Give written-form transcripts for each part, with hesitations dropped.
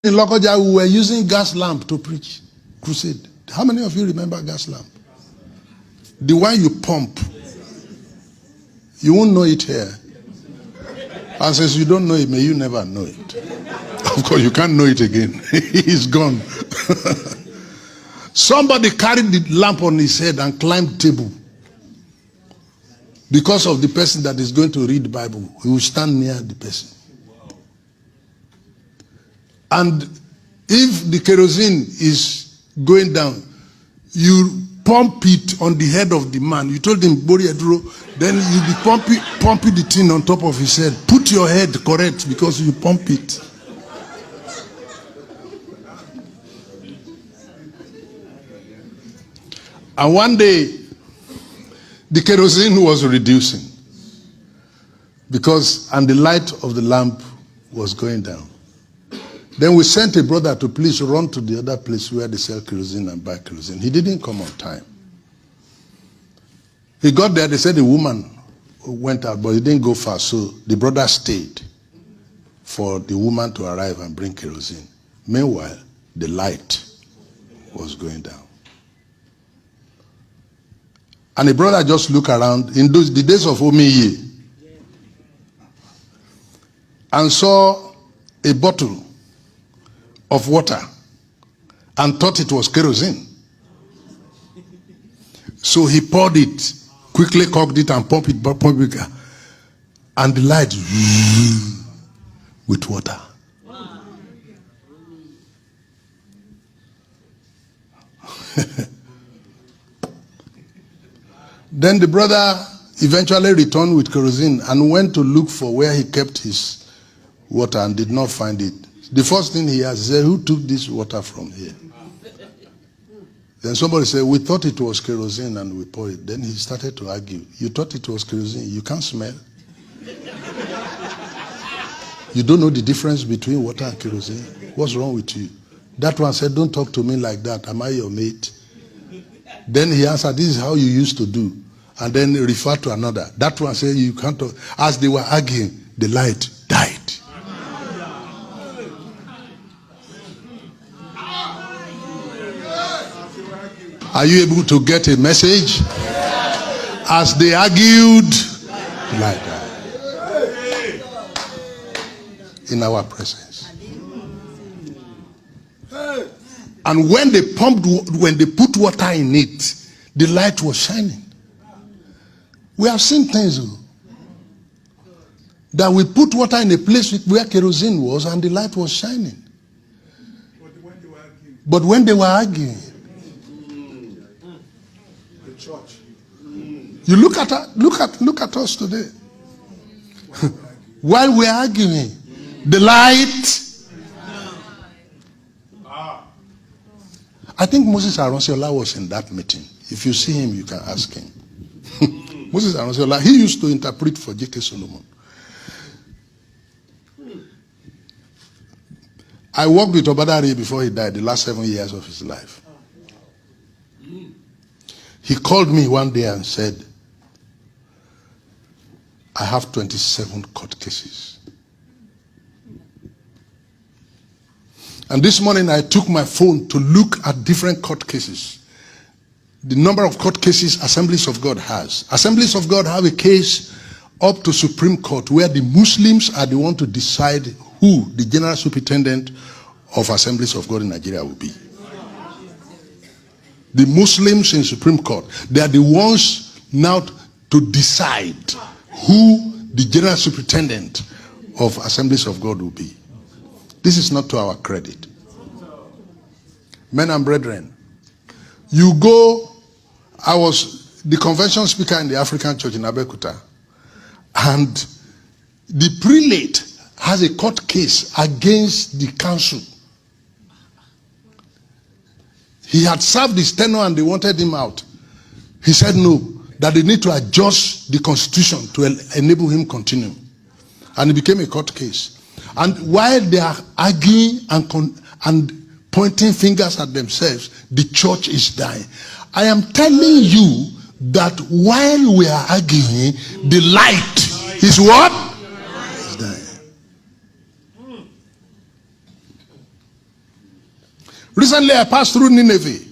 In Lokoja, we were using gas lamp to preach crusade. How many of you remember gas lamp? The one you pump. You won't know it here. And since you don't know it, may you never know it. Of course, you can't know it again. He's gone. Somebody carried the lamp on his head and climbed table. Because of the person that is going to read the Bible, he will stand near the person. And if the kerosene is going down, you pump it on the head of the man. You told him, Bori Edro, then you be pumping the thing on top of his head. Put your head correct because you pump it. And one day, the kerosene was reducing and the light of the lamp was going down. Then we sent a brother to please run to the other place where they sell kerosene and buy kerosene. He didn't come on time. He got there, they said the woman went out, but he didn't go far. So the brother stayed for the woman to arrive and bring kerosene. Meanwhile, the light was going down. And the brother just looked around in the days of Omiye and saw a bottle of water and thought it was kerosene. So he poured it, quickly cocked it and pumped it, and the light with water. Then the brother eventually returned with kerosene and went to look for where he kept his water and did not find it. The first thing he asked, he said, who took this water from here? Then somebody said, we thought it was kerosene and we poured it. Then he started to argue. You thought it was kerosene. You can't smell. You don't know the difference between water and kerosene. What's wrong with you? That one said, don't talk to me like that. Am I your mate? Then he answered, this is how you used to do. And then referred to another. That one said, you can't talk. As they were arguing, the light died. Are you able to get a message? As they argued, the light died. In our presence. And when they put water in it, the light was shining. We have seen things that we put water in a place where kerosene was and the light was shining. But when they were arguing, the church. You look at us today. While we're arguing, the light. I think Moses Aronsiola was in that meeting. If you see him, you can ask him. Moses Aronsiola, he used to interpret for J.K. Solomon. I worked with Obadari before he died, the last 7 years of his life. He called me one day and said, I have 27 court cases. And this morning I took my phone to look at different court cases. The number of court cases Assemblies of God has. Assemblies of God have a case up to Supreme Court where the Muslims are the one to decide who the General Superintendent of Assemblies of God in Nigeria will be. The Muslims in Supreme Court, they are the ones now to decide who the General Superintendent of Assemblies of God will be. This is not to our credit. Men and brethren, you go, I was the convention speaker in the African Church in Abeokuta, and the prelate has a court case against the council. He had served his tenure and they wanted him out. He said no, that they need to adjust the constitution to enable him continue. And it became a court case. And while they are arguing and pointing fingers at themselves, the church is dying. I am telling you that while we are arguing, the light is what? Is dying. Recently, I passed through Nineveh.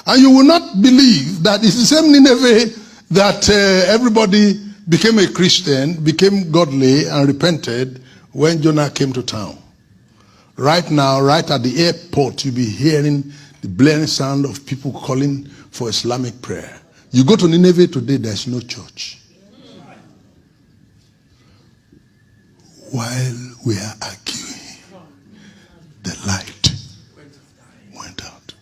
And you will not believe that it's the same Nineveh that everybody became a Christian, became godly, and repented when Jonah came to town. Right now, right at the airport, you'll be hearing the blaring sound of people calling for Islamic prayer. You go to Nineveh today, there's no church. While we are arguing, the light went out.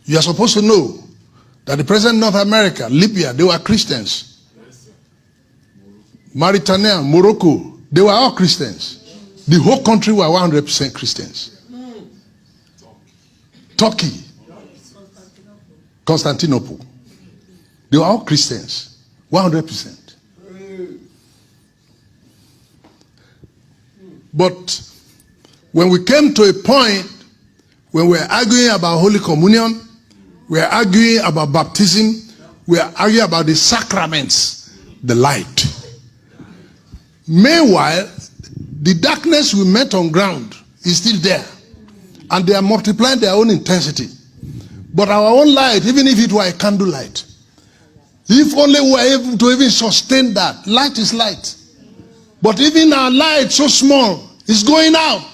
You are supposed to know that the present North America, Libya, they were Christians. Mauritania, Morocco, they were all Christians. The whole country were 100% Christians. Turkey, Constantinople, they were all Christians, 100%. But when we came to a point when we were arguing about Holy Communion, we are arguing about baptism, we are arguing about the sacraments, the light. Meanwhile, the darkness we met on ground is still there. And they are multiplying their own intensity. But our own light, even if it were a candle light, if only we were able to even sustain that, light is light. But even our light, so small, is going out.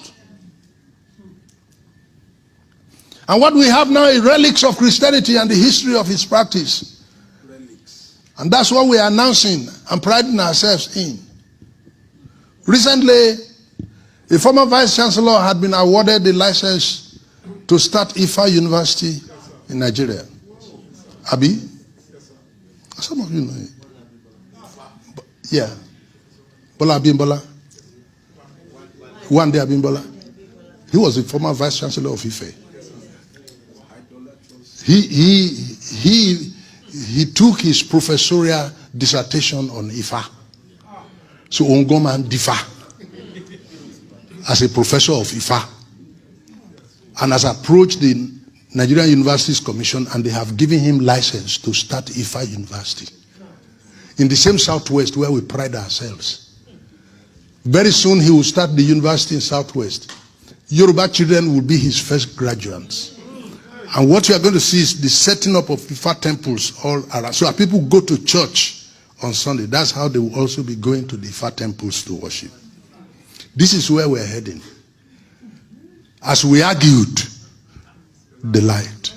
And what we have now is relics of Christianity and the history of its practice. And that's what we are announcing and priding ourselves in. Recently, a former vice chancellor had been awarded the license to start Ifa University in Nigeria. Abi? Some of you know it. Yeah. Bola Abimbola. One day Abimbola. He was the former vice chancellor of Ife. He took his professorial dissertation on Ifa. So Ongoman Difa as a professor of Ifa, and has approached the Nigerian Universities Commission, and they have given him license to start Ifa University in the same Southwest where we pride ourselves. Very soon he will start the university in Southwest. Yoruba children will be his first graduates. And what you are going to see is the setting up of Ifa temples all around. So that people go to church on Sunday. That's how they will also be going to the Ifa temples to worship. This is where we're heading. As we argued, the light